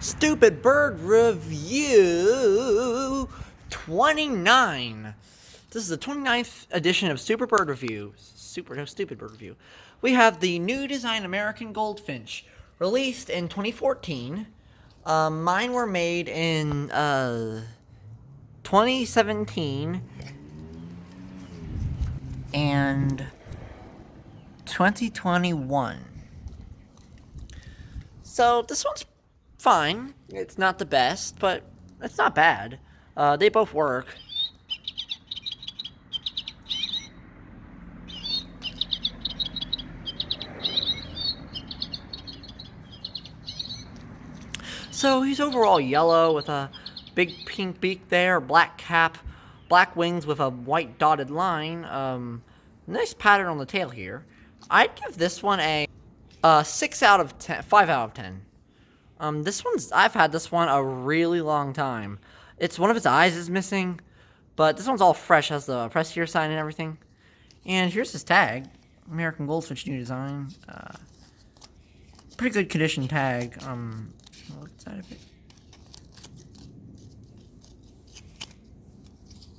Stupid Bird Review 29. This is the 29th edition of Stupid Bird Review. Stupid Bird Review. We have the new design American Goldfinch, released in 2014. Mine were made in 2017 and 2021. So this one's fine. It's not the best, but it's not bad. They both work. So he's overall yellow with a big pink beak there, black cap, black wings with a white dotted line. Nice pattern on the tail here. I'd give this one a 6 out of 10, 5 out of 10. I've had this one a really long time. It's one of its eyes is missing, but this one's all fresh, has the press here sign and everything. And here's his tag, American Goldfinch new design. Pretty good condition tag. Look inside of it.